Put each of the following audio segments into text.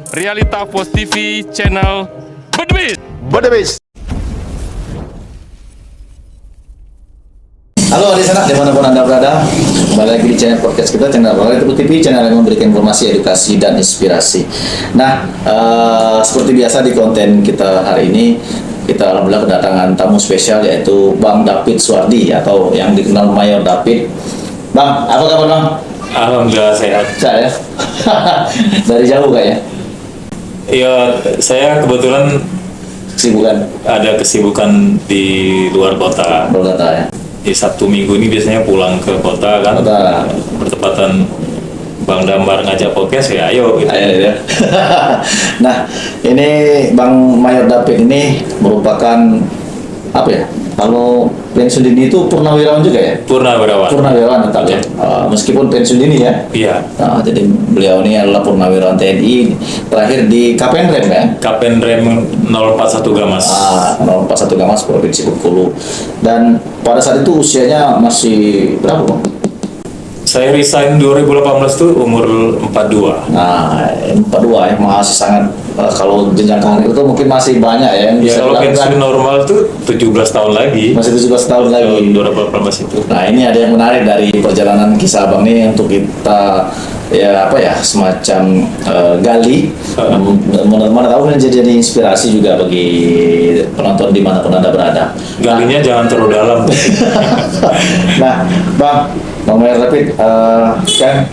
Realita Post TV channel Bedebis. Bedebis. Halo di sana dimanapun Anda berada, kembali lagi di channel podcast kita, channel Realita Post TV, channel yang memberikan informasi, edukasi, dan inspirasi. Nah, seperti biasa di konten kita hari ini, kita alhamdulillah kedatangan tamu spesial yaitu Bang David Suwardi atau yang dikenal Mayor David. Bang, apa kabar Bang? Alhamdulillah sehat. Sehat ya? Dari jauh kayaknya? Iya, saya kebetulan Kesibukan? ada kesibukan di luar kota. Berkata ya? Di Sabtu Minggu ini biasanya pulang ke kota kan. Kota. Bertepatan Bang Damar ngajak podcast ya, ayo gitu. Ayo, ya. Nah, ini Bang Mayor David ini merupakan apa ya? Kalau pensiun dini itu purnawirawan juga ya? Purnawirawan. Purnawirawan tetap ya. Meskipun pensiun dini ya. Iya. Nah, jadi beliau ini adalah purnawirawan TNI, terakhir di Kapenrem ya. Kapenrem 041 Gamas. 041 Gamas Provinsi Bengkulu. Dan pada saat itu usianya masih berapa Bang? Saya resign 2018 tuh umur 42. Nah, 42 ya, masih sangat kalau jenjang karir itu mungkin masih banyak ya yang Ya bisa kalau dilakukan. pensiun normal tuh 17 tahun lagi. Masih 17 tahun lagi. 2018 itu. Nah, ini ada yang menarik dari perjalanan kisah Abang ini untuk kita ya apa ya semacam gali. Mana tahu kan jadi inspirasi juga bagi penonton dimanapun Anda berada. Galinya jangan terlalu dalam. Nah, Bang Mayor David kan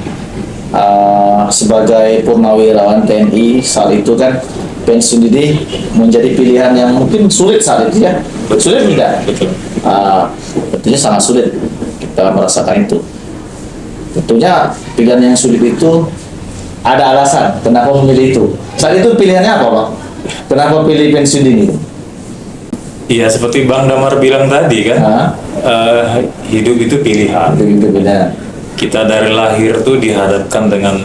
sebagai purnawirawan TNI saat itu kan pensiun dini menjadi pilihan yang mungkin sulit saat itu ya. Sulit tidak? Betul. Tentunya sangat sulit kita merasakan itu. Tentunya pilihan yang sulit itu ada alasan kenapa memilih itu. Saat itu pilihannya apa Bang? Kenapa pilih pensiun dini? Iya, seperti Bang Damar bilang tadi kan, hidup itu pilihan. Itu pilihan. Kita dari lahir tuh dihadapkan dengan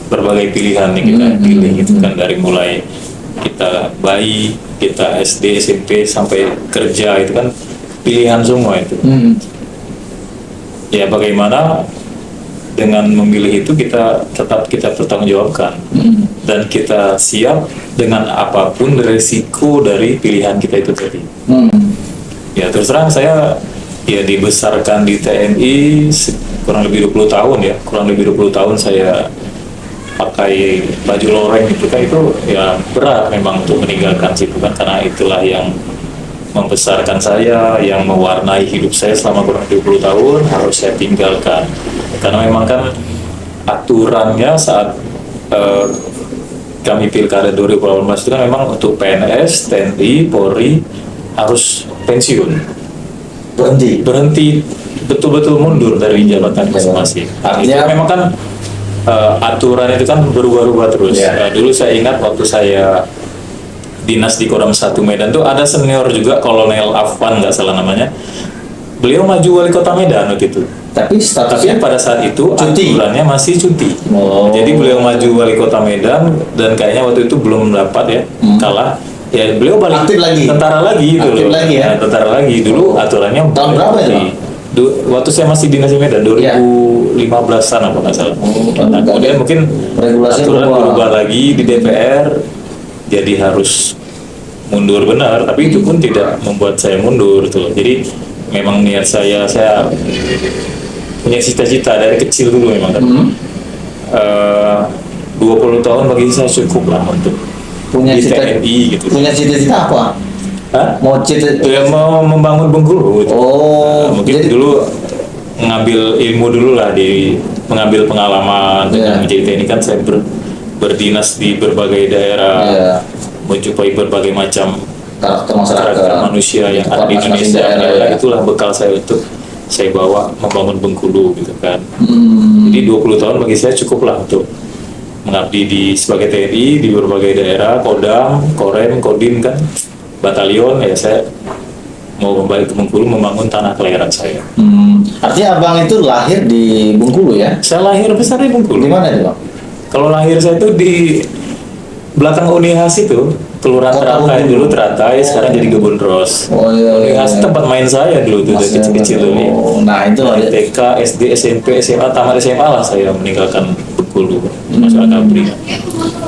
berbagai pilihan yang kita pilih gitu kan, dari mulai kita bayi, kita SD, SMP sampai kerja itu kan pilihan semua itu. Ya bagaimana dengan memilih itu kita tetap kita pertanggungjawabkan dan kita siap dengan apapun resiko dari pilihan kita itu tadi. Ya terus terang saya ya dibesarkan di TNI kurang lebih 20 tahun ya, kurang lebih 20 tahun saya pakai baju loreng gitu kan, itu ya berat memang untuk meninggalkan situ kan, karena itulah yang membesarkan saya, yang mewarnai hidup saya selama kurang lebih 20 tahun harus saya tinggalkan. Karena memang kan aturannya saat kami pilkada 2018 itu kan memang untuk PNS, TNI, Polri harus pensiun. Berhenti betul-betul mundur dari jabatan masing-masing. Artinya memang kan aturan itu kan berubah-ubah terus. Dulu saya ingat waktu saya dinas di Kodam 1 Medan tuh ada senior juga, Kolonel Afwan nggak salah namanya. Beliau maju wali kota Medan waktu itu. Tapi pada saat itu aturannya masih cuti. Jadi beliau maju wali kota Medan dan kayaknya waktu itu belum dapat ya, kalah. Ya beliau balik tentara lagi itu loh. Tentara lagi dulu aturannya tahun berapa ya? Waktu saya masih dinas di Medan 2015-an apa nggak salah. Nah, kemudian mungkin aturan berubah lagi di DPR, jadi harus mundur benar. Tapi itu pun tidak membuat saya mundur tuh. Jadi memang niat saya punya cita-cita dari kecil dulu memang kan. 20 tahun bagi saya cukup lah untuk punya di cita, TNI gitu. Punya cita-cita apa? Mau mau membangun Bengkulu gitu. Mungkin jadi dulu mengambil ilmu dulu lah, mengambil pengalaman dengan menjadi TNI kan. Saya berdinas di berbagai daerah, menjumpai berbagai macam karakter manusia yang ada di Indonesia. Itulah bekal saya untuk saya bawa membangun Bengkulu gitu kan. Jadi 20 tahun bagi saya cukup lah untuk mengabdi sebagai TNI di berbagai daerah, Kodam, Korem, Kodim kan, batalion. Ya saya mau kembali ke Bengkulu membangun tanah kelahiran saya. Artinya Abang itu lahir di Bengkulu ya? Saya lahir besar di Bengkulu. Di mana itu Bang? Kalau lahir saya itu di belakang Unihas itu, Kelurahan Teratai dulu, Teratai, sekarang jadi Kebun Ros. Unihas tempat main saya dulu tuh dari kecil-kecil dulu. Nah itu TK, SD, SMP, SMA, tamat SMA lah saya meninggalkan Bengkulu. Bengkulu, masalah Kapri.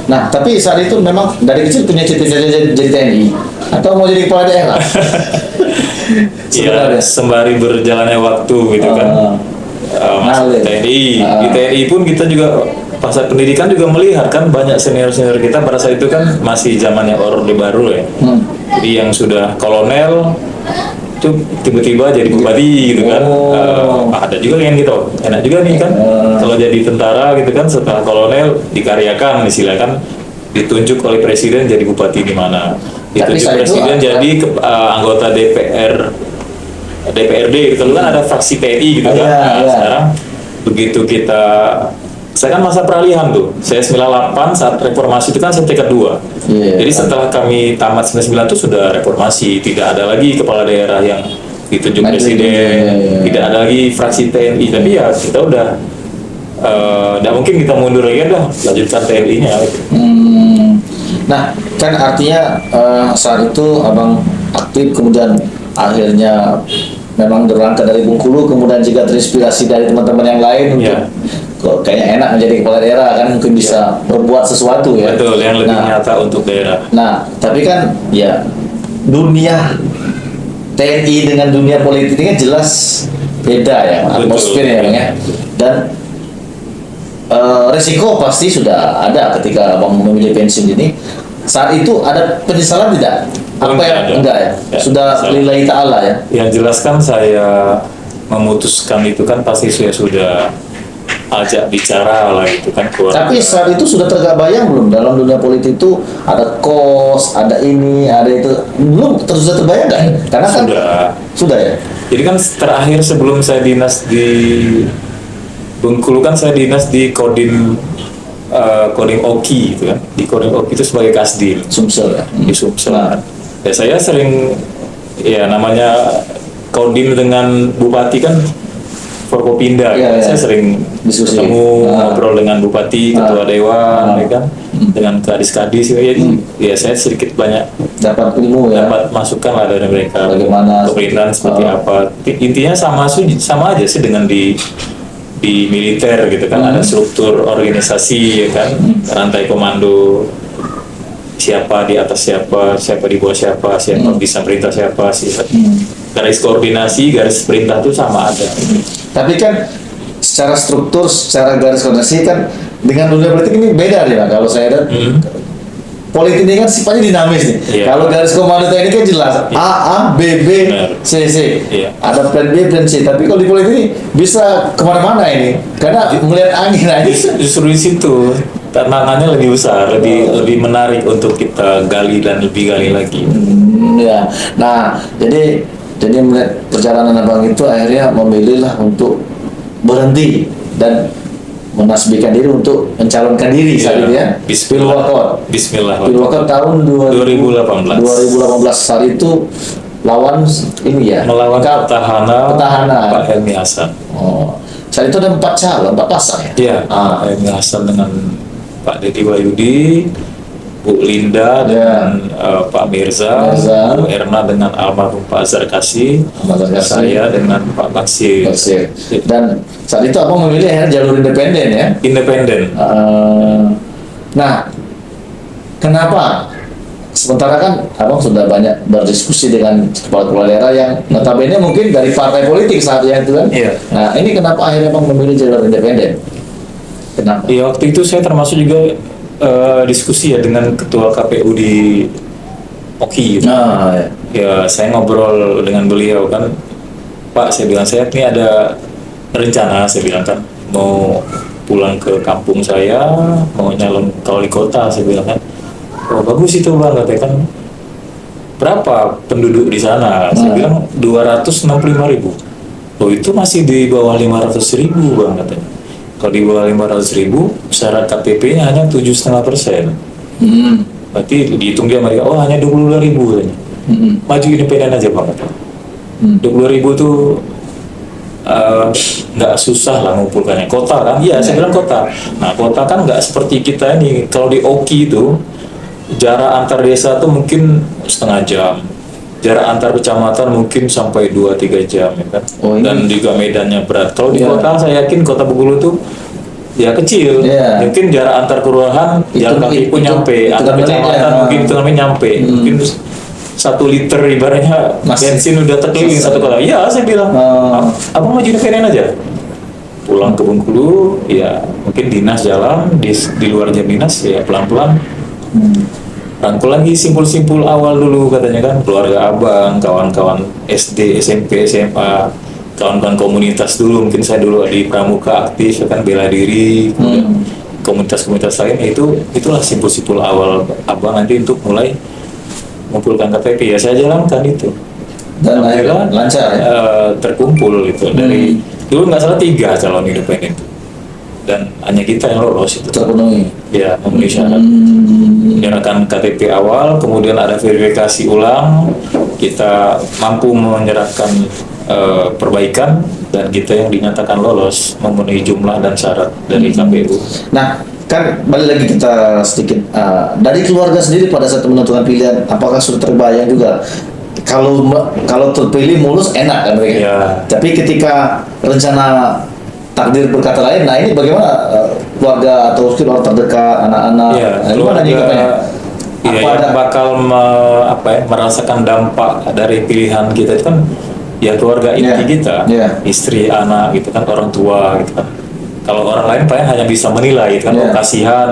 Nah, tapi saat itu memang dari kecil punya cita-cita jadi TNI atau mau jadi kepala daerah? Iya, sembari berjalannya waktu gitu kan. Masuk ngalir. TNI. Di TNI pun kita juga pas saat pendidikan juga melihat kan banyak senior-senior kita pada saat itu kan masih zamannya Orde Baru ya. Jadi yang sudah kolonel itu tiba-tiba jadi bupati gitu kan. Ada juga yang gitu, enak juga nih kan. Kalau jadi tentara gitu kan setelah kolonel dikaryakan istilahnya kan, ditunjuk oleh presiden jadi bupati di mana. Ditunjuk presiden jadi anggota DPRD gitu kan, ada fraksi TNI gitu kan. Sekarang begitu saya kan masa peralihan tuh. Saya 98 saat reformasi itu kan saya tingkat 2. Jadi setelah kami tamat 99 itu sudah reformasi, tidak ada lagi kepala daerah yang ditunjuk presiden, tidak ada lagi fraksi TNI. Tapi ya kita udah nggak mungkin kita mundur lagi dah, lanjutkan TNI-nya. Gitu. Nah, kan artinya saat itu abang aktif, kemudian akhirnya memang berangkat dari Bengkulu, kemudian juga terinspirasi dari teman-teman yang lain untuk kok kayaknya enak menjadi kepala daerah kan, mungkin bisa berbuat sesuatu ya. Betul, yang lebih nyata untuk daerah. Nah, tapi kan ya dunia TNI dengan dunia politik ini kan jelas beda ya, atmosfernya ya. Dan resiko pasti sudah ada ketika abang memilih pensiun ini. Saat itu ada penyesalan tidak? Apa yang enggak ya? Sudah lillahi ta'ala ya? Yang jelas kan saya memutuskan itu kan pasti saya sudah ajak bicara lah gitu kan. Tapi saat itu sudah terbayang belum dalam dunia politik itu ada kos, ada ini, ada itu, belum sudah terbayang nggak? Karena kan sudah ya. Jadi kan terakhir sebelum saya dinas di Bengkulu kan saya dinas di Kodim Oki gitu kan. Di Kodim Oki itu sebagai Kasdim. Sumsel ya. Di Sumsel. Ya saya sering ya namanya Kodim dengan Bupati kan Forkopinda, saya sering diskusi, ketemu ngobrol dengan bupati, ketua dewan, ya kan, dengan kadis-kadis, ya saya sedikit banyak dapat ilmu ya, dapat masukan lah dari mereka, bagaimana pemerintahan seperti apa. Intinya sama aja sih dengan di militer gitu kan, ada struktur organisasi ya kan, rantai komando, siapa di atas siapa di bawah siapa bisa perintah siapa sih. Garis koordinasi, garis perintah itu sama ada. Tapi kan secara struktur, secara garis koordinasi kan dengan dunia politik ini beda nih Pak. Kalau saya lihat politik ini kan sifatnya dinamis nih. Kalau garis komando ini kan jelas A, B, C. Ada plan B, plan C. Tapi kalau di politik ini bisa kemana-mana ini. Karena melihat angin aja. Justru di situ tantangannya lebih besar, lebih menarik untuk kita gali dan lebih gali lagi. Ya. Nah, jadi melihat perjalanan abang itu akhirnya memilihlah untuk berhenti dan menasbihkan diri untuk mencalonkan diri saat itu ya. Bismillah. Pilwakot tahun 2018 saat itu lawan ini ya. Melawan petahana Pak Helmi Hasan. Saat itu ada 4 pasang ya. Iya. Pak Helmi Hasan dengan Pak Deddy Wahyudi, Bu Linda dengan Pak Mirza, Bu Erna dengan almarhum Pak Azhar Kasih, saya dengan Pak Baksir. Dan saat itu abang memilih jalur independen ya? Independen. Nah, kenapa? Sementara kan abang sudah banyak berdiskusi dengan kepala daerah yang notabene mungkin dari partai politik saat itu kan? Iya. Nah, ini kenapa akhirnya abang memilih jalur independen? Kenapa? Ya waktu itu saya termasuk juga diskusi ya dengan ketua KPU di Oki gitu. Ya saya ngobrol dengan beliau kan, Pak, saya bilang saya ini ada rencana, saya bilang kan mau pulang ke kampung saya, mau nyalon wali kota, saya bilang kan. Oh bagus itu Bang, katanya kan. Berapa penduduk di sana? Saya bilang 265.000. Oh itu masih di bawah 500.000 Bang, katanya. Kalau di bawah 500.000, syarat KTP-nya hanya 7,5%. Berarti dihitung dia mereka, oh hanya 22.000 katanya. Maju independen aja Pak. 20.000 tuh nggak susah lah ngumpulkannya. Kota kan? Iya, saya bilang kota. Nah kota kan nggak seperti kita ini. Kalau di Oki itu, jarak antar desa tuh mungkin setengah jam. Jarak antar kecamatan mungkin sampai 2-3 jam ya kan. Dan juga medannya berat. Kalau di kota saya yakin kota Bengkulu tuh ya kecil, Iya. mungkin jarak antar kelurahan jalan kaki pun nyampe, antar menit kecamatan ya. mungkin itu namanya nyampe, mungkin 1 liter ibaratnya Masih- bensin udah terkeliling satu kota. Iya, saya bilang, apa mau jadi PNN aja? Pulang ke Bengkulu, ya mungkin dinas jalan di luar jam dinas ya pelan-pelan. Rangkul lagi simpul-simpul awal dulu katanya kan, keluarga abang, kawan-kawan SD, SMP, SMA, kawan-kawan komunitas dulu, mungkin saya dulu di Pramuka aktif, ya kan bela diri, kemudian komunitas-komunitas lain, ya itulah simpul-simpul awal abang nanti untuk mulai mengumpulkan KTP, ya saya jalankan itu. Dan Alhamdulillah, lancar ya. terkumpul itu dari dulu nggak salah 3 calon independen itu, dan hanya kita yang lolos itu. Terpenuhi. Ya, memenuhi syarat. Menyerahkan KTP awal, kemudian ada verifikasi ulang, kita mampu menyerahkan perbaikan, dan kita yang dinyatakan lolos memenuhi jumlah dan syarat dari KPU. Nah, kan balik lagi kita sedikit dari keluarga sendiri pada saat menentukan pilihan, apakah sudah terbayang juga kalau terpilih mulus enak kan mereka? Ya. Tapi ketika rencana takdir berkata lain, nah ini bagaimana keluarga atau mungkin orang terdekat, anak-anak, Ya, gimana nyikapannya? Iya, Apa yang ada? bakal merasakan dampak dari pilihan kita itu kan ya keluarga inti Iya, kita, iya. istri, anak gitu kan, orang tua gitu kan. Kalau orang lain paling hanya bisa menilai gitu kan, Iya. oh kasihan,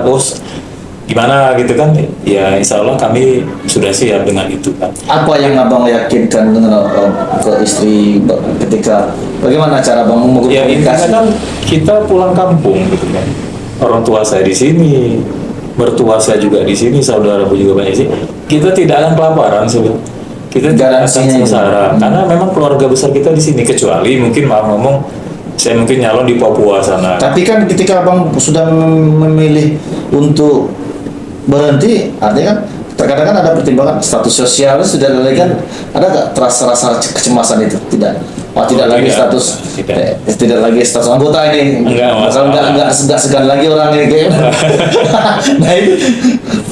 gimana gitu kan. Ya insya Allah kami sudah siap dengan itu kan. Apa yang abang yakinkan dengan ke istri ketika bagaimana cara abang Ya intinya mengkomunikasi? kan kita pulang kampung gitu kan. Orang tua saya di sini, mertua saya juga di sini, saudaraku juga banyak di sini. Kita tidak akan kelaparan sebenarnya. Kita tidak akan Garansinya sengsara karena memang keluarga besar kita di sini, kecuali mungkin maaf ngomong saya mungkin nyalon di Papua sana. Tapi kan ketika abang sudah memilih untuk berhenti, artinya kan terkadang kan ada pertimbangan status sosial sudah lagi kan, ada nggak terasa rasa kecemasan itu? Tidak. Oh, tidak lagi tidak. status Tidak. tidak lagi status anggota ini. Enggak, Kalau masalah. nggak segan lagi orang ini kayak. Nah itu.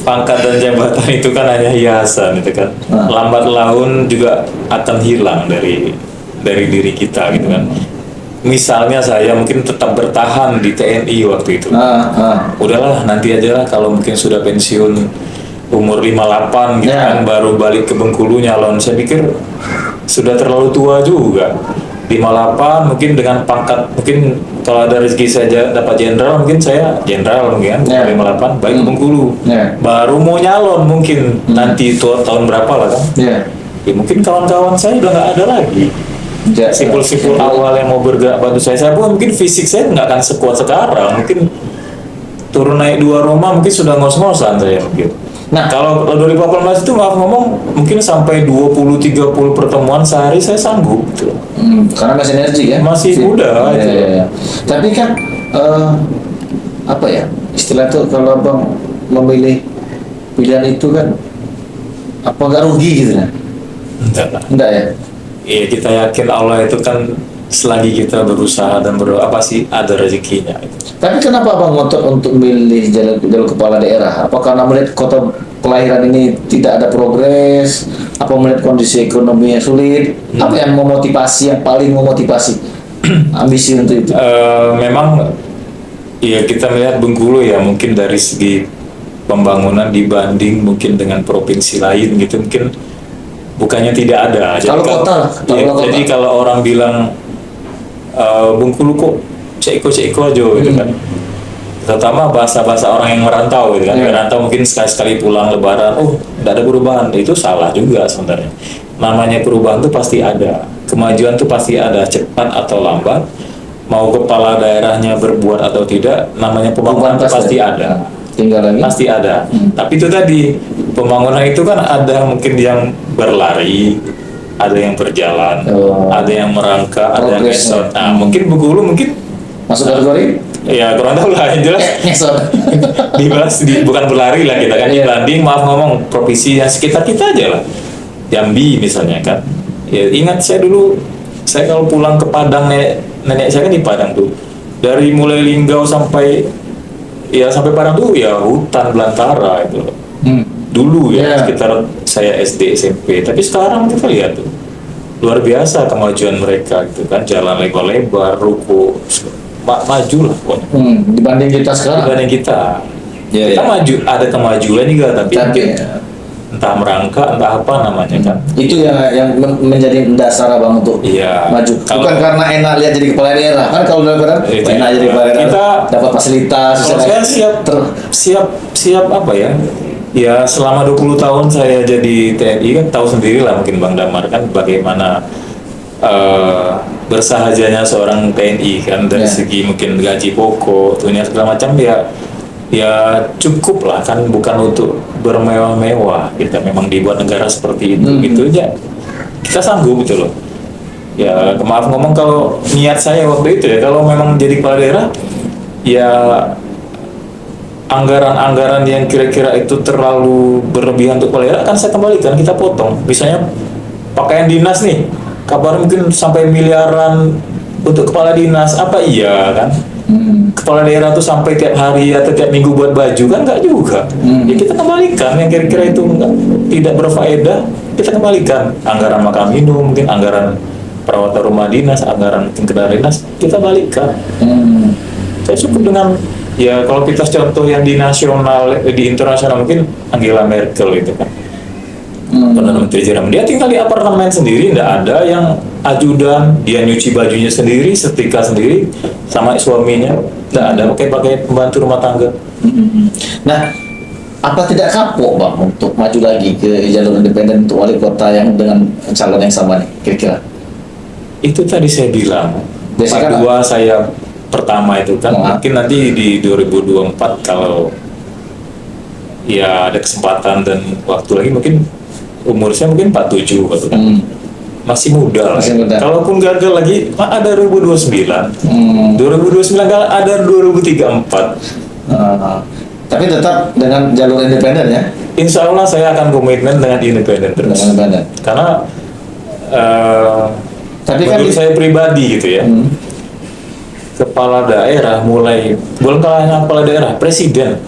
Pangkat dan jabatan itu kan hanya hiasan itu kan. Nah. Lambat laun juga akan hilang dari diri kita gitu kan. Misalnya saya mungkin tetap bertahan di TNI waktu itu. Udahlah nanti aja lah kalau mungkin sudah pensiun umur 58 gitu Ya. kan, baru balik ke Bengkulu nyalon. Saya pikir sudah terlalu tua juga. 58 mungkin dengan pangkat, mungkin kalau ada rezeki saya dapat jenderal, mungkin saya jenderal mungkin Ya. 58 balik ke Bengkulu. Ya. Baru mau nyalon mungkin nanti tahun berapa lah kan. Ya. Ya, mungkin kawan-kawan saya udah nggak ada lagi. Ya. Simpul-simpul awal yang mau bergerak bantu saya pun mungkin fisik saya nggak akan sekuat sekarang. Mungkin turun naik 2 rumah mungkin sudah ngos-ngosan saya mungkin. Nah. Kalau 2018 itu maaf ngomong mungkin sampai 20-30 pertemuan sehari saya sanggup gitu. Karena masih energi ya. Masih muda, Ya, itu. ya. Tapi kan apa ya istilah itu, kalau abang memilih pilihan itu kan apa nggak rugi gitu kan? Enggak lah. Enggak ya. Iya, kita yakin Allah itu kan selagi kita berusaha dan berdoa pasti ada rezekinya. Tapi kenapa abang ngotot untuk memilih jalur kepala daerah? Apa karena melihat kota kelahiran ini tidak ada progres? Apa melihat kondisi ekonomi yang sulit? Apa yang paling memotivasi ambisi untuk itu? Memang ya kita melihat Bengkulu ya mungkin dari segi pembangunan dibanding mungkin dengan provinsi lain gitu mungkin bukannya tidak ada. Kalau kota lah, Jadi kalau orang bilang Bengkulu kok ceko-ceko aja gitu kan. Terutama bahasa-bahasa orang yang merantau gitu kan. Merantau mungkin sekali-sekali pulang lebaran, tidak ada perubahan. Itu salah juga sebenarnya. Namanya perubahan itu pasti ada. Kemajuan itu pasti ada, cepat atau lambat. Mau kepala daerahnya berbuat atau tidak, namanya pembangunan itu pasti ada. Tinggal lagi. Pasti ada. Tapi itu tadi, pembangunan itu kan ada mungkin yang berlari, ada yang berjalan, ada yang merangkak, ada yang ngesot. Nah, mungkin Bengkulu mungkin masuk kategori? Ya kurang tahu lah, yang jelas Ngesot. bukan berlari lah kita kan, dibanding maaf ngomong provinsi yang sekitar kita aja lah, Jambi misalnya kan. Ya ingat saya dulu, saya kalau pulang ke Padang, nenek saya kan di Padang tuh, dari mulai Linggau sampai Padang tuh ya hutan belantara itu dulu ya, sekitar saya SD SMP. Tapi sekarang kita lihat tuh luar biasa kemajuan mereka gitu kan, jalan lebar-lebar, ruko maju lah pokoknya. Dibanding kita sekarang. Dibanding kita. Iya, Kita iya. maju, ada kemajuan juga, tapi Tapi entah merangkak, entah apa namanya kan. itu yang menjadi dasar abang untuk Iya. maju. Bukan karena enak lihat jadi kepala daerah kan, kalau daerah Itu enak jadi kepala daerah, kita dapat fasilitas. Kalau saya siap apa ya? Ya selama 20 tahun saya jadi TNI kan tahu sendiri lah mungkin Bang Damar kan bagaimana bersahajanya seorang TNI kan dari Ya. segi mungkin gaji pokok, dunia segala macam ya cukup lah kan, bukan untuk bermewah-mewah. Kita memang dibuat negara seperti itu gitu aja. Kita sanggup gitu loh. Ya maaf ngomong kalau niat saya waktu itu ya kalau memang jadi kepala daerah ya anggaran-anggaran yang kira-kira itu terlalu berlebihan untuk kepala daerah kan saya kembalikan, kita potong. Misalnya pakaian dinas nih, kabar mungkin sampai miliaran untuk kepala dinas, apa iya kan? Kepala daerah tuh sampai tiap hari atau tiap minggu buat baju kan nggak juga. Ya kita kembalikan yang kira-kira itu tidak berfaedah, kita kembalikan. Anggaran makan minum, mungkin anggaran perawatan rumah dinas, anggaran mungkin kendaraan dinas, kita balikan. Saya cukup dengan ya kalau kita contoh yang di nasional, di internasional mungkin Angela Merkel itu kan. Perdana Menteri Jerman, dia tinggal di apartemen sendiri, tidak ada yang ajudan, dia nyuci bajunya sendiri, setrika sendiri sama suaminya, tidak ada pakai pembantu rumah tangga. Nah, apa tidak kapok bang untuk maju lagi ke jalur independen untuk wali kota yang dengan calon yang sama nih kira-kira? Itu tadi saya bilang, Biasanya dua saya pertama itu kan mungkin nanti di 2024 kalau ya ada kesempatan dan waktu lagi mungkin umur saya mungkin 47 gitu kan. Masih muda lah. Masih muda. Kalaupun gagal lagi, ada 2029. 2029 gagal, ada 2034. Tapi tetap dengan jalur independen ya? Insya Allah saya akan komitmen dengan independen terus. Dengan independen. Karena Tapi kan menurut saya pribadi gitu ya, kepala daerah mulai, bukan hanya kepala daerah, presiden.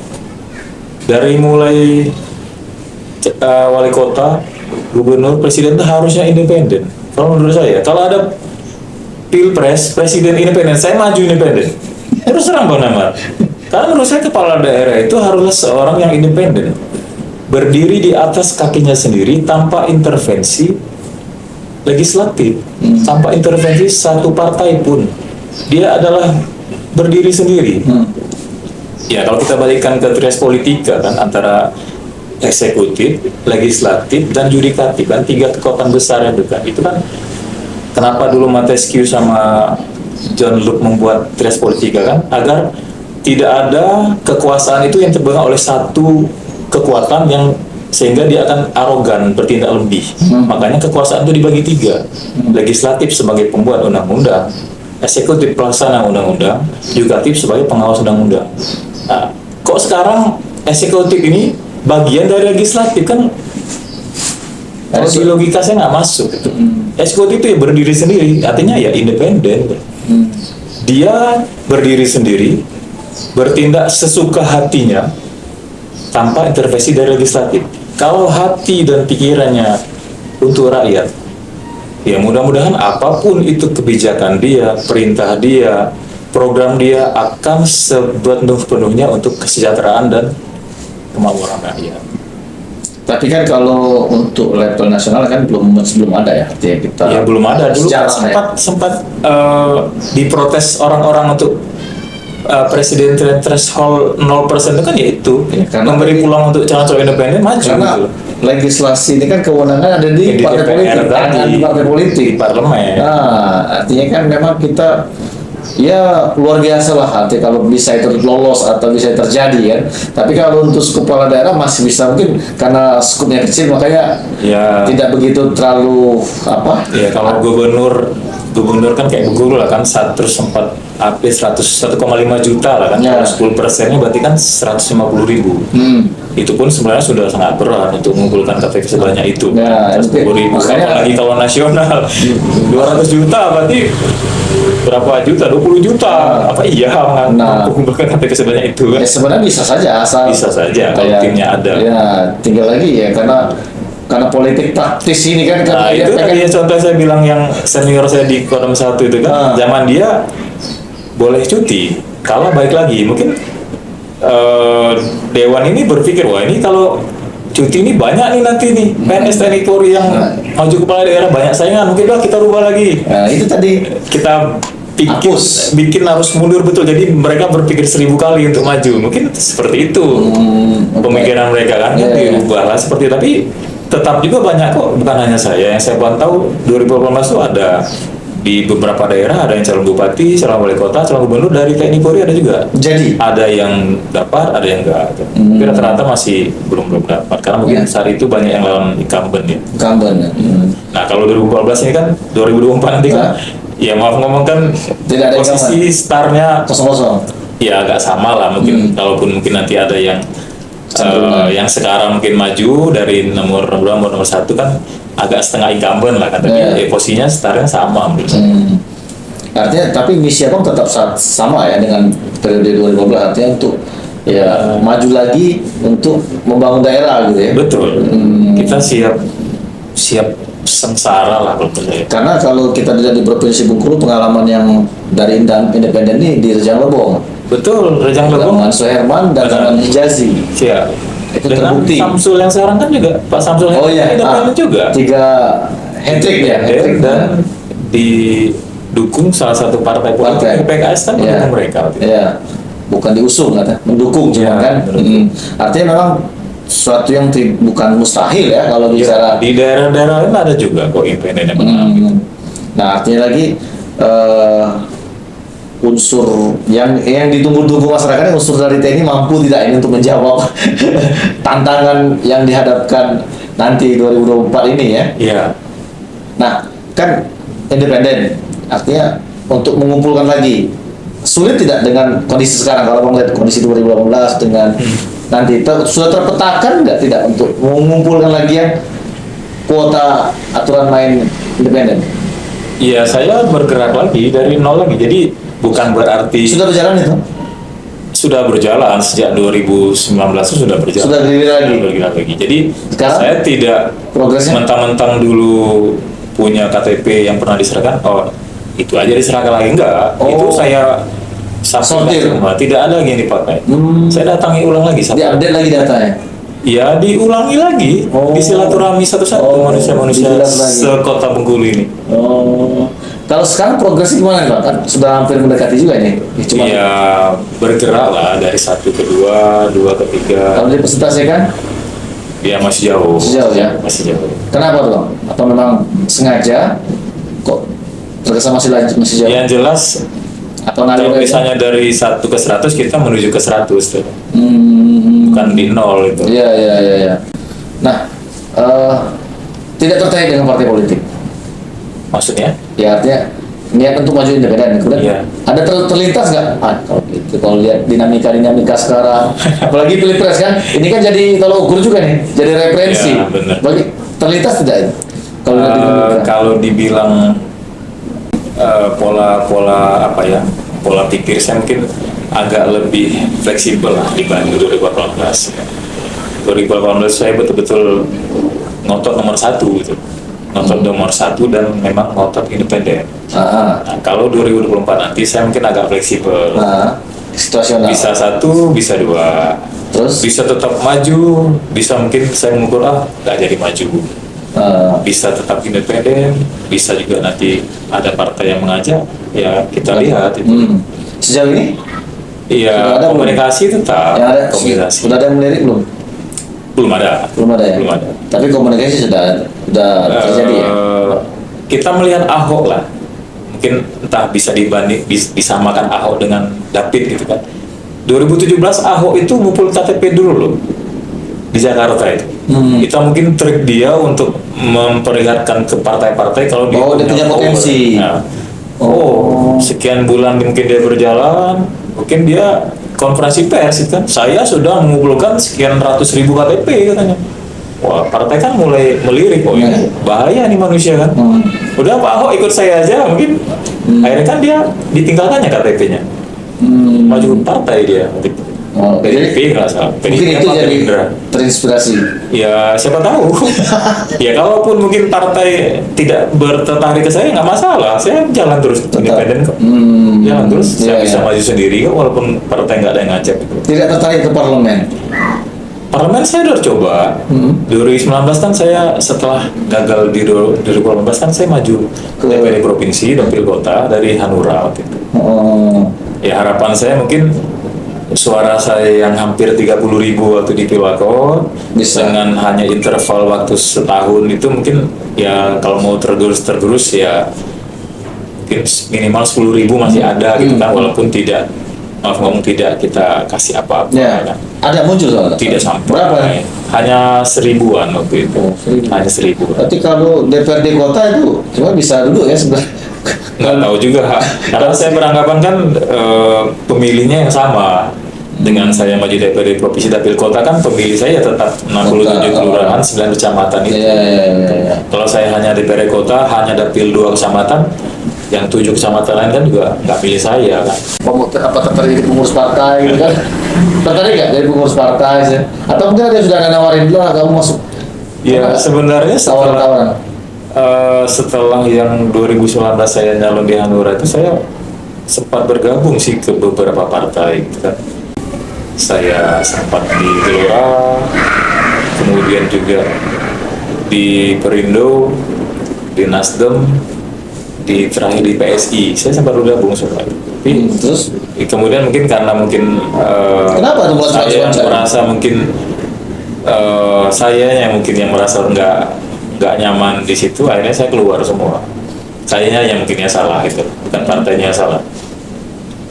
Dari mulai wali kota, gubernur, presiden itu harusnya independen. Kalau menurut saya, kalau ada pilpres, presiden independen, saya maju independen. Terus terang Bang Damar. Karena menurut saya kepala daerah itu haruslah seorang yang independen, berdiri di atas kakinya sendiri tanpa intervensi legislatif, tanpa intervensi satu partai pun. Dia adalah berdiri sendiri. Ya kalau kita balikkan ke trias politika kan antara eksekutif, legislatif, dan yudikatif kan tiga kekuatan besar itu kan. Itu kan kenapa dulu Montesquieu sama John Locke membuat trias politika kan, agar tidak ada kekuasaan itu yang terpegang oleh satu kekuatan yang sehingga dia akan arogan bertindak lebih. Makanya kekuasaan itu dibagi tiga. Legislatif sebagai pembuat undang-undang, eksekutif pelaksana undang-undang, yudikatif sebagai pengawas undang-undang. Nah, kok sekarang eksekutif ini bagian dari legislatif kan? Kalau di logika saya nggak masuk gitu. Eksekutif itu ya berdiri sendiri, artinya ya independen. Dia berdiri sendiri, bertindak sesuka hatinya tanpa intervensi dari legislatif. Kalau hati dan pikirannya untuk rakyat, ya mudah-mudahan apapun itu kebijakan dia, perintah dia, program dia akan sepenuh-penuhnya untuk kesejahteraan dan kemakmuran rakyat. Tapi kan kalau untuk level nasional kan belum ada ya, artinya kita Ya belum ada dulu secara sempat diprotes orang-orang untuk presiden threshold 0% itu kan ya itu karena memberi peluang untuk calon-calon independen maju karena gitu. legislasi ini kan kewenangan ada di Di partai DPR politik, tadi, di partai politik, di parlemen. Nah, artinya kan memang kita ya luar biasa lah arti kalau bisa itu lolos atau bisa terjadi kan. Tapi kalau untuk kepala daerah masih bisa, mungkin karena skupnya kecil makanya Ya. tidak begitu terlalu apa. Ya kalau gubernur kan kayak gubernur lah kan terus sempat habis 101,5 juta lah kan. Ya. Kalau 10%-nya berarti kan 150.000. Itu pun sebenarnya sudah sangat berat untuk mengumpulkan KTP sebanyak itu. Ya, 10.000. makanya- Apalagi kalau nasional 200 juta berarti berapa juta? 20 juta. Apa iya mengumpulkan KTP sebanyak itu kan? Ya sebenarnya bisa saja asal Bisa saja kalau kayak- timnya ada. Ya tinggal lagi ya karena politik praktis ini kan Nah itu tadi contoh saya bilang yang senior saya di Kodam 1 itu kan zaman dia boleh cuti. Kalau baik lagi, mungkin Dewan ini berpikir, wah ini kalau cuti ini banyak nih nanti nih PNS TNI Polri yang maju kepala daerah banyak saingan, mungkin lah kita rubah lagi. Nah, itu tadi Kita Hapus. bikin harus mundur betul. Jadi mereka berpikir 1000 kali untuk maju. Mungkin seperti itu pemikiran mereka kan. Iya, iya. Diubahlah seperti itu. Tapi tetap juga banyak kok, bukan hanya saya. Yang saya pantau 2018 itu ada di beberapa daerah, ada yang calon bupati, calon wali kota, calon gubernur dari TNI Polri ada juga. jadi Ada yang dapat, ada yang enggak. Tapi rata-rata masih belum dapat. Karena mungkin Iya. saat itu banyak yang lawan incumbent ya. incumbent. Nah kalau 2014 ini kan 2024 nanti kan, ya maaf ngomong kan Tidak ada posisi startnya Kosong-kosong. ya agak sama lah mungkin, kalaupun mungkin nanti ada yang Cenderung. yang sekarang mungkin maju dari nomor 2 nomor 1 kan agak setengah incumbent lah kan, tapi Iya. posisinya startnya sama menurut saya. Artinya tapi misi Abang tetap sama ya dengan periode 2015, artinya untuk ya maju lagi untuk membangun daerah gitu ya. Betul. Kita siap sengsara lah kalau menurut saya. Karena kalau kita lihat di Provinsi Bengkulu, pengalaman yang dari independen ini di Rejang Lebong, Betul, Rejang Lebong zaman Soherman dan zaman Hijazi. siap. Itu Dengan terbukti. Samsul yang sekarang kan juga Pak Samsul Oh iya, independen juga. 3 hat-trick ya, hat-trick Dan didukung salah satu partai Partai. politik, PKS kan Iya. mendukung mereka. Ya, bukan diusung kata, mendukung Iya, cuma kan. betul. Artinya memang suatu yang bukan mustahil ya kalau bicara. Di daerah-daerah lain ada juga kok independen yang menang. Nah, artinya lagi unsur yang ditunggu-tunggu masyarakat, unsur dari TNI mampu tidak ini untuk menjawab tantangan yang dihadapkan nanti 2024 ini ya. Iya. Nah, kan independen, artinya untuk mengumpulkan lagi sulit tidak dengan kondisi sekarang, kalau melihat kondisi 2018 dengan nanti sudah terpetakan nggak tidak untuk mengumpulkan lagi yang kuota aturan main independen? Iya, saya bergerak lagi dari nol lagi. Jadi bukan berarti Sudah berjalan itu? sudah berjalan sejak 2019 itu sudah berjalan. Sudah berdiri lagi? Sudah bergerak lagi. Jadi Sekarang saya tidak progresnya? mentang-mentang dulu punya KTP yang pernah diserahkan, oh itu aja diserahkan lagi, enggak. Oh. Itu saya Sortir. semua, tidak ada lagi yang dipakai. Saya datangi ulang lagi satu. Diupdate lagi datanya? Ya diulangi lagi, Oh. disilaturahmi satu-satu Oh, manusia-manusia diulang lagi. sekota Bengkulu ini. Oh, kalau sekarang progresnya gimana Pak? Kan sudah hampir mendekati juga ini. Cuma Ya bergerak lah dari 1 ke 2, 2 ke 3. kalau dipresentasikan, Ya masih jauh. Masih jauh, ya? Masih jauh. kenapa tuh Bang? Atau memang sengaja kok terkesan masih jauh? Yang jelas Atau kalau ngalir aja? misalnya dari 1 ke 100 kita menuju ke 100 tuh. Bukan di 0 itu. Iya. Nah, tidak terkait dengan partai politik. Maksudnya? Ya artinya niat untuk maju independen. Kemudian Iya. ada terlintas nggak? Kalau gitu, kalau lihat dinamika sekarang, apalagi pilpres kan, ini kan jadi tolok ukur juga nih, jadi referensi. Iya, benar. Bagi terlintas tidak itu? Kalau lihat dinamika. Kalau dibilang pola pikir saya mungkin agak lebih fleksibel lah dibanding 2018. 2018 saya betul-betul ngotot nomor 1 gitu, ngotot nomor 1 dan memang ngotot independen. Nah, kalau 2024 nanti saya mungkin agak fleksibel, Situasional. bisa 1, bisa 2, Terus? bisa tetap maju, bisa mungkin saya mengukur nggak jadi maju, bisa tetap independen, bisa juga nanti ada partai yang mengajak, ya kita lihat itu. Sejauh ini? Iya, Sudah ada komunikasi tetap, yang ada, komunikasi. sudah ada yang melirik belum? Belum ada. Belum ada ya? Belum ada. Tapi komunikasi sudah terjadi ya? Kita melihat Ahok lah, mungkin entah bisa disamakan Ahok dengan David gitu kan. 2017 Ahok itu ngumpul KTP dulu loh di Jakarta itu. Kita mungkin trik dia untuk memperlihatkan ke partai-partai kalau dia Dia punya potensi. Nah, sekian bulan mungkin dia berjalan, mungkin dia konferensi pers itu kan, saya sudah mengumpulkan sekian ratus ribu KTP katanya. Wah, partai kan mulai melirik, ini bahaya nih manusia kan. Udah Pak Ahok ikut saya aja, mungkin akhirnya kan dia ditinggalkannya KTP-nya. Maju partai dia. Oh, jadi PDIP nggak salah. mungkin PDIP itu apa jadi Gerindra? terinspirasi. Ya siapa tahu. Ya kalaupun mungkin partai tidak bertertarik ke saya nggak masalah. Saya jalan terus independen kok. Jalan terus. Saya Iya, bisa iya. maju sendiri kok walaupun partai nggak ada yang ngajak. Tidak tertarik ke parlemen. Parlemen saya udah coba. 2019 kan saya setelah gagal di 2018 kan saya maju ke DPD provinsi dan pilkota dari Hanura waktu itu. Oh, Ya harapan saya mungkin suara saya yang hampir 30.000 waktu di Pilwakot Bisa. dengan hanya interval waktu setahun itu mungkin ya kalau mau tergerus ya mungkin minimal 10.000 masih ada gitu kan walaupun tidak maaf ngomong tidak kita kasih apa-apa ya. kan. Ada muncul soalnya. Tidak sampai. Berapa? Hanya 1000-an waktu itu. Oh, 1000. Hanya 1000. Berarti kalau DPRD kota itu cuma bisa duduk ya sebenarnya. Nggak tahu juga. Karena saya beranggapan kan pemilihnya yang sama dengan saya maju DPRD provinsi dapil kota kan pemilih saya tetap 67 kelurahan 9 kecamatan itu. Iya. Kalau saya hanya DPRD kota hanya dapil 2 kecamatan, yang 7 kecamatan lain kan juga nggak pilih saya kan. Apa tertarik jadi pengurus partai gitu kan? Tertarik nggak jadi pengurus partai sih? Atau mungkin ada yang sudah nawarin dulu lah kamu masuk? Ya sebenarnya Tawaran-tawaran. setelah yang 2019 saya nyalon di Hanura itu saya sempat bergabung sih ke beberapa partai gitu kan. Saya sempat di Gelora, kemudian juga di Perindo, di Nasdem, terakhir di PSI. Saya sempat bergabung semua. Tapi Terus kemudian mungkin karena kenapa tuh mulai saya cuaca-cuaca? merasa mungkin saya yang mungkin yang merasa nggak nyaman di situ, akhirnya saya keluar semua. Sayanya yang mungkin yang salah itu, bukan partainya yang salah.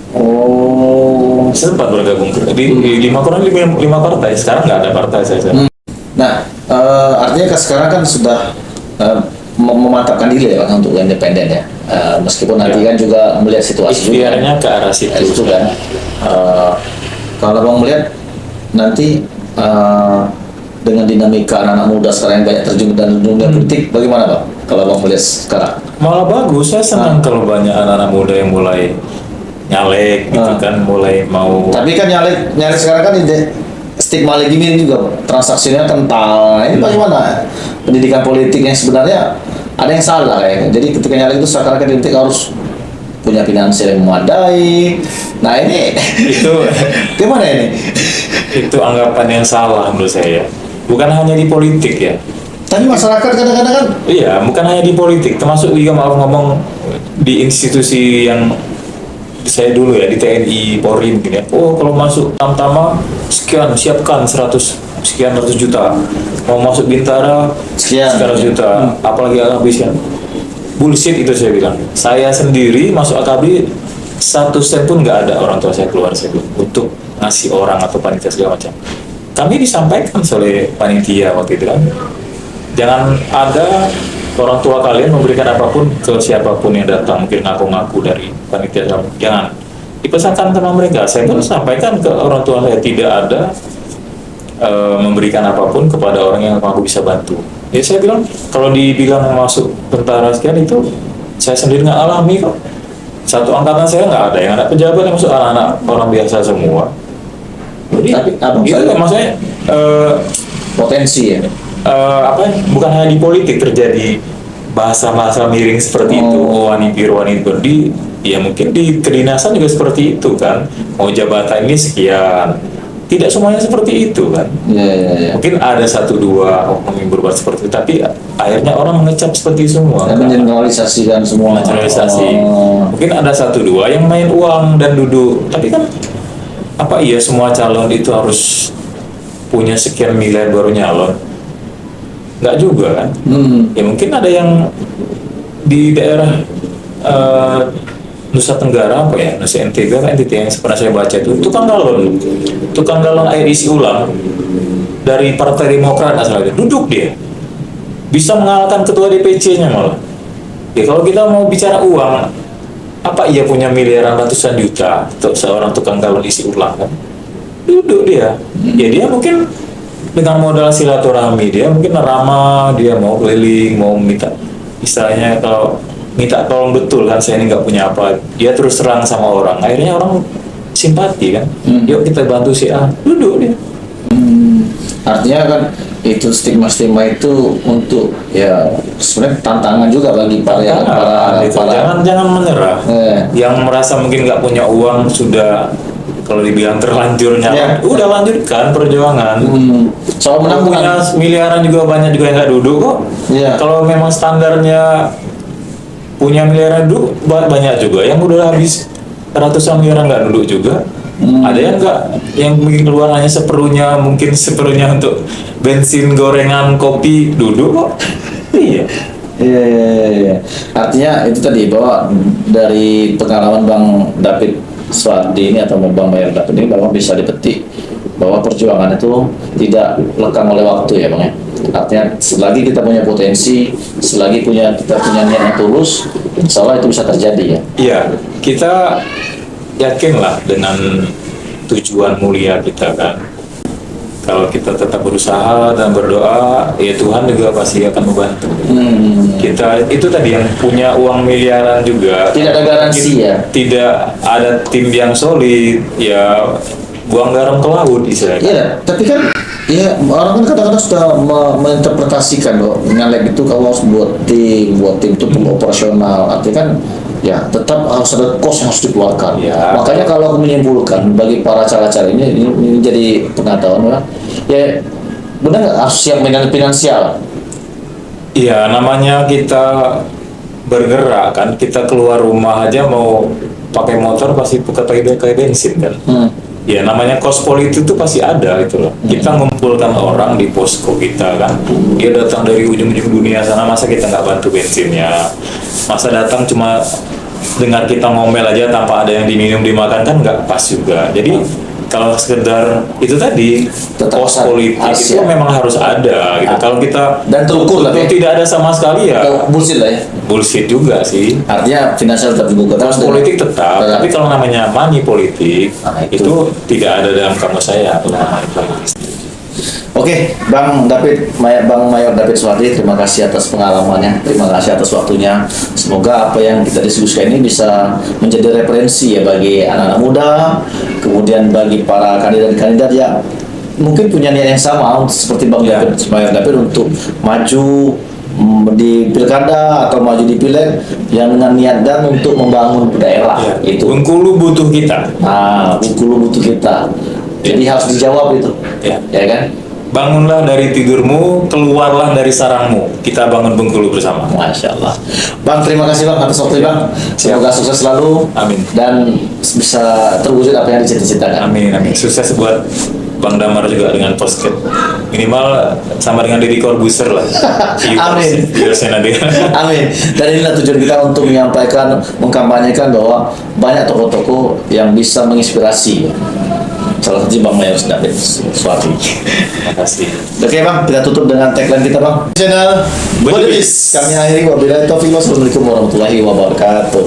Oh. Saya sempat bergabung di 5 partai. Sekarang nggak ada partai saya. Nah, artinya sekarang kan sudah memantapkan diri ya Bang, untuk independen ya. Meskipun nanti kan juga melihat situasi juga. Ikhtiarnya ke arah situ. Itu kan. Kalau Bang melihat nanti dengan dinamika anak-anak muda sekarang yang banyak terjun dan dunia politik, bagaimana Bang? Kalau Bang melihat sekarang? Malah bagus, saya senang kalau banyak anak-anak muda yang mulai nyalek gitu kan, mulai mau. Tapi kan nyalek sekarang kan stigma lagi ini juga transaksinya kental. Nah, ini bagaimana pendidikan politik yang sebenarnya ada yang salah kayaknya. Jadi ketika nyalek itu seakan-akan politik harus punya finansial yang memadai. Nah ini itu gimana ini? itu anggapan yang salah menurut saya. Bukan hanya di politik ya. Tapi masyarakat kadang-kadang kan Iya, bukan hanya di politik, termasuk juga maaf ngomong di institusi yang saya dulu ya di TNI Polri mungkin ya. Oh kalau masuk Tamtama sekian siapkan 100 sekian ratus juta. Mau masuk Bintara Sekian. sekian ratus juta. Apalagi habisnya. Bullshit itu saya bilang. Saya sendiri masuk AKB 1 sen pun nggak ada orang tua saya keluar saya bilang, untuk ngasih orang atau panitia segala macam. Kami disampaikan oleh panitia waktu itu kan. Jangan ada orang tua kalian memberikan apapun ke siapapun yang datang, mungkin ngaku-ngaku dari panitia kamu. Jangan dipesankan sama mereka. Saya pun sampaikan ke orang tua saya tidak ada memberikan apapun kepada orang yang aku bisa bantu. Ya saya bilang kalau dibilang masuk tentara sekian itu saya sendiri nggak alami kok. Satu angkatan saya nggak ada yang ada pejabat yang masuk, anak-anak orang biasa semua. Jadi Tapi abang gitu saya- maksudnya potensi ya. bukan hanya di politik terjadi bahasa-bahasa miring seperti itu. Oh wanipir di ya mungkin di kedinasan juga seperti itu kan. Mau jabatan ini sekian, tidak semuanya seperti itu kan. Iya. Mungkin ada 1-2 oknum yang berbuat seperti itu, tapi akhirnya orang mengecap seperti semua Dan kan? mengeneralisasikan semua. Naturalisasi. Oh. Mungkin ada 1-2 yang main uang dan duduk, tapi kan apa iya semua calon itu harus punya sekian miliar baru nyalon? Nggak juga kan? Ya mungkin ada yang di daerah Nusa Tenggara apa ya, Nusa NTB kan NTT yang pernah saya baca itu tukang galon air isi ulang dari Partai Demokrat asalnya, duduk dia bisa mengalahkan ketua DPC-nya malah. Ya kalau kita mau bicara uang, apa ia punya miliaran ratusan juta untuk seorang tukang galon isi ulang kan? Duduk dia, ya dia mungkin dengan modal silaturahmi dia mungkin ramah, dia mau keliling, mau minta istilahnya kalau minta tolong betul kan saya ini nggak punya apa, dia terus terang sama orang, akhirnya orang simpati kan. Hmm. Yuk kita bantu si A, duduk dia. Artinya kan itu stigma-stigma itu untuk ya sebenarnya tantangan juga bagi Jangan menyerah. Eh. Yang merasa mungkin nggak punya uang sudah, kalau dibilang terlanjurnya, Ya. udah lanjutkan perjuangan. Soal menang bukan Punya miliaran juga banyak juga yang nggak duduk kok. Iya. Kalau memang standarnya punya miliaran duduk, banyak juga yang udah habis ratusan miliaran nggak duduk juga. Ada yang nggak, yang mungkin keluar hanya seperlunya, mungkin seperlunya untuk bensin, gorengan, kopi, duduk kok. Iya. Iya, iya, iya, iya. Artinya itu tadi bahwa dari pengalaman Bang David Swardi ini atau Bang Mayor David ini bahwa bisa dipetik bahwa perjuangan itu tidak lekang oleh waktu ya Bang ya. Artinya selagi kita punya potensi, selagi kita punya niat yang tulus, insya Allah itu bisa terjadi ya. Iya, kita yakinlah dengan tujuan mulia kita kan. Kalau kita tetap berusaha dan berdoa, ya Tuhan juga pasti akan membantu. Kita itu tadi yang punya uang miliaran juga. Tidak ada garansi ya. Tidak ada tim yang solid, ya buang garam ke laut istilahnya. Iya, tapi kan ya orang kan kadang-kadang sudah menginterpretasikan bahwa nyalek itu kalau harus buat tim itu perlu operasional. Artinya kan ya tetap harus ada cost yang harus dikeluarkan. Ya. Makanya kalau aku menyimpulkan bagi para caleg-caleg ini jadi pengetahuan ya benar nggak harus siap dengan finansial. Iya, namanya kita bergerak kan, kita keluar rumah aja mau pakai motor pasti pakai bensin kan. Ya namanya kos politik itu pasti ada gitu loh. Kita ngumpulkan orang di posko kita kan. Dia datang dari ujung-ujung dunia sana, masa kita nggak bantu bensinnya? Masa datang cuma dengar kita ngomel aja tanpa ada yang diminum dimakan kan nggak pas juga. Jadi kalau sekedar itu tadi Tetap pos politik itu ya. memang harus ada gitu. Kalau kita Dan terukur lah ya. tidak ada sama sekali ya Bullshit lah ya. bullshit juga sih. Artinya finansial tetap dibuka Kos terus. politik tetap, tapi kalau namanya money politik Nah, itu tidak ada dalam kamus saya. Money politik. Oke, Bang Mayor David Swardi, terima kasih atas pengalamannya, terima kasih atas waktunya. Semoga apa yang kita diskusikan ini bisa menjadi referensi ya bagi anak-anak muda, kemudian bagi para kandidat-kandidat yang mungkin punya niat yang sama seperti Bang Ya. Mayor David untuk maju di pilkada atau maju di pileg yang dengan niat dan untuk membangun daerah itu. Bengkulu butuh kita. Nah, Bengkulu butuh kita. Jadi harus dijawab itu, Ya. ya kan? Bangunlah dari tidurmu, keluarlah dari sarangmu. Kita bangun Bengkulu bersama. Masya Allah. Bang, terima kasih Bang atas waktu Bang. Siap. Semoga sukses selalu. Amin. Dan bisa terwujud apa yang dicita-citakan. Amin, amin. Sukses buat Bang Damar juga dengan podcast. Minimal sama dengan Deddy Corbuzier lah. Amin. Viewersnya nanti. Amin. Dan inilah tujuan kita untuk menyampaikan, mengkampanyekan bahwa banyak tokoh-tokoh yang bisa menginspirasi. Salah satu Bang Mayor David Swardi. Terima kasih. Oke Bang, kita tutup dengan tagline kita Bang. Channel Bodebis. Kami akhiri wabillahi taufiq. Wassalamualaikum warahmatullahi wabarakatuh.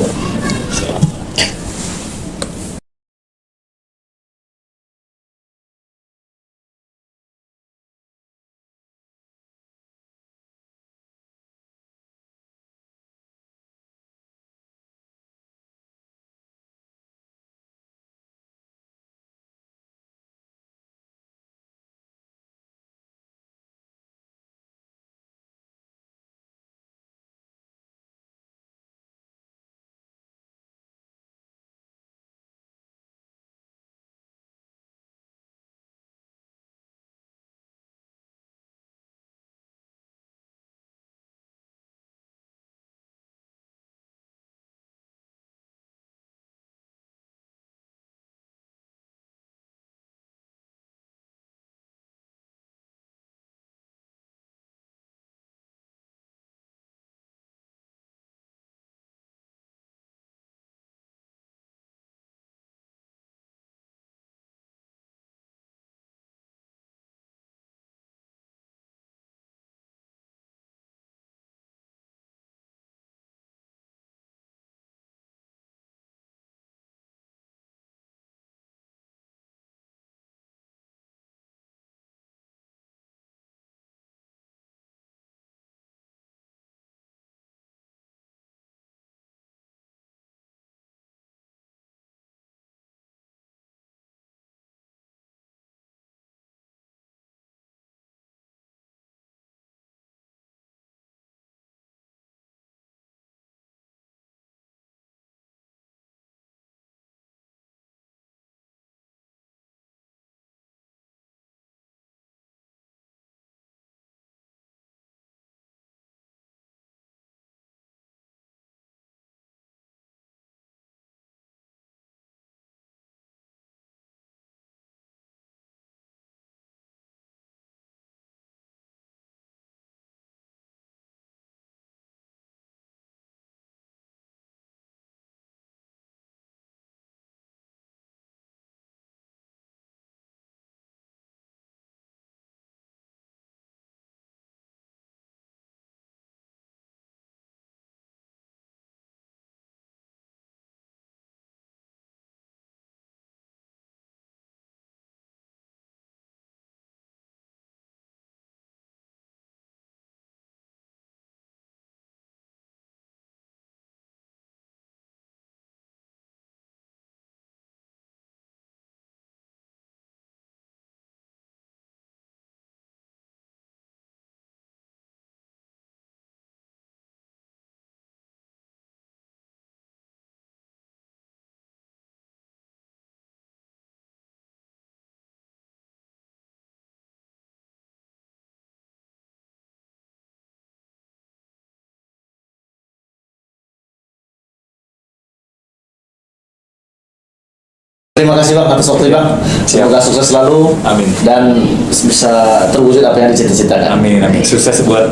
Terima kasih Bang atas waktu Bang. Semoga sukses selalu. Amin. Dan bisa terwujud apa yang dicita-citakan. Amin, amin. Sukses buat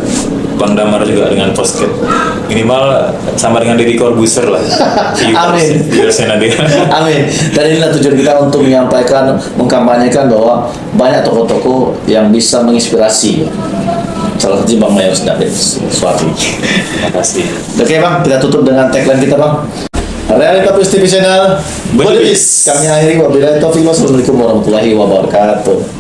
Bang Damar juga dengan podcast. Minimal sama dengan Deddy Corbuzier lah. Amin. Viewersnya nanti. Amin. Dan inilah tujuan kita untuk menyampaikan, mengkampanyekan bahwa banyak tokoh-tokoh yang bisa menginspirasi. Salah satu Bang Mayos David Suwardi. Terima kasih. Oke Bang, kita tutup dengan tagline kita Bang. Realita Plus TV Channel, Bedebis. Kami akhiri wabillahi taufiq. Wassalamualaikum warahmatullahi wabarakatuh.